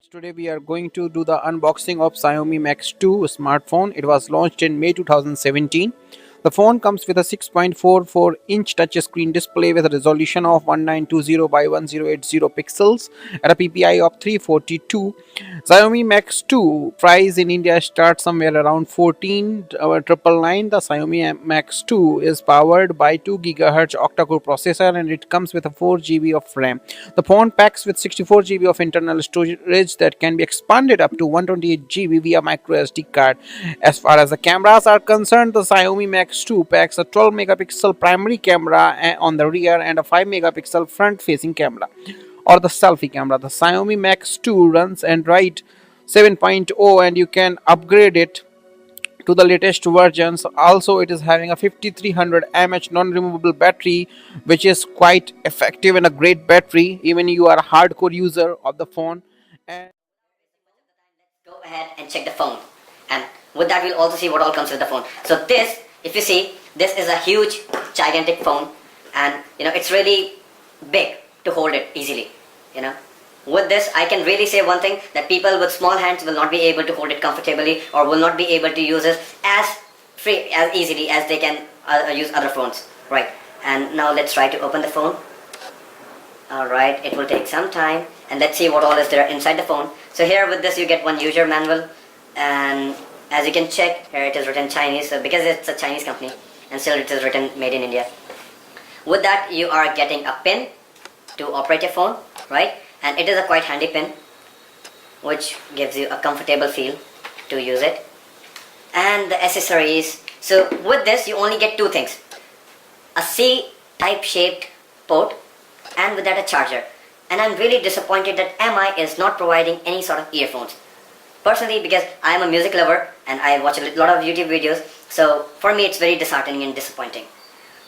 Today we are going to do the unboxing of Xiaomi Max 2 smartphone. It was launched in May 2017. The phone comes with a 6.44-inch touchscreen display with a resolution of 1920 by 1080 pixels at a PPI of 342. Xiaomi Max 2 price in India starts somewhere around 14,999. The Xiaomi Max 2 is powered by 2 GHz octa-core processor and it comes with a 4 GB of RAM. The phone packs with 64 GB of internal storage that can be expanded up to 128 GB via micro SD card. As far as the cameras are concerned, the Xiaomi Max 2 packs a 12 megapixel primary camera on the rear and a 5 megapixel front facing camera or the selfie camera. The Xiaomi Max 2 runs Android 7.0 and you can upgrade it to the latest versions. Also, it is having a 5300 mAh non-removable battery, which is quite effective and a great battery even you are a hardcore user of the phone. And go ahead and check the phone, and with that we'll also see what all comes with the phone. So this, if you see, this is a huge gigantic phone, and it's really big to hold it easily. With this I can really say one thing, that people with small hands will not be able to hold it comfortably or will not be able to use it as easily as they can use other phones, right? And now let's try to open the phone. Alright, it will take some time, and let's see what all is there inside the phone. So here with this you get one user manual, and as you can check, here it is written Chinese, so because it's a Chinese company, and still it is written made in India. With that you are getting a pin to operate your phone, right? And it is a quite handy pin, which gives you a comfortable feel to use it. And the accessories, so with this you only get two things: a C-type shaped port, and with that a charger. And I'm really disappointed that MI is not providing any sort of earphones. Personally, because I am a music lover and I watch a lot of YouTube videos, so for me it's very disheartening and disappointing.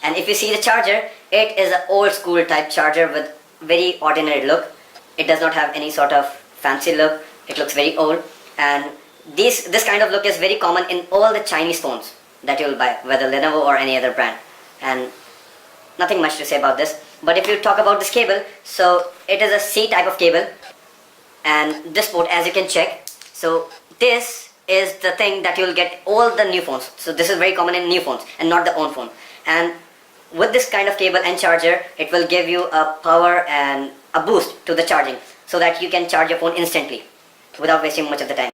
And if you see the charger, it is an old school type charger with very ordinary look. It does not have any sort of fancy look. It looks very old, and this kind of look is very common in all the Chinese phones that you will buy, whether Lenovo or any other brand. And nothing much to say about this. But if you talk about this cable, so it is a C type of cable, and this port, as you can check, so this is the thing that you'll get all the new phones. So this is very common in new phones and not the old phone. And with this kind of cable and charger, it will give you a power and a boost to the charging, so that you can charge your phone instantly without wasting much of the time.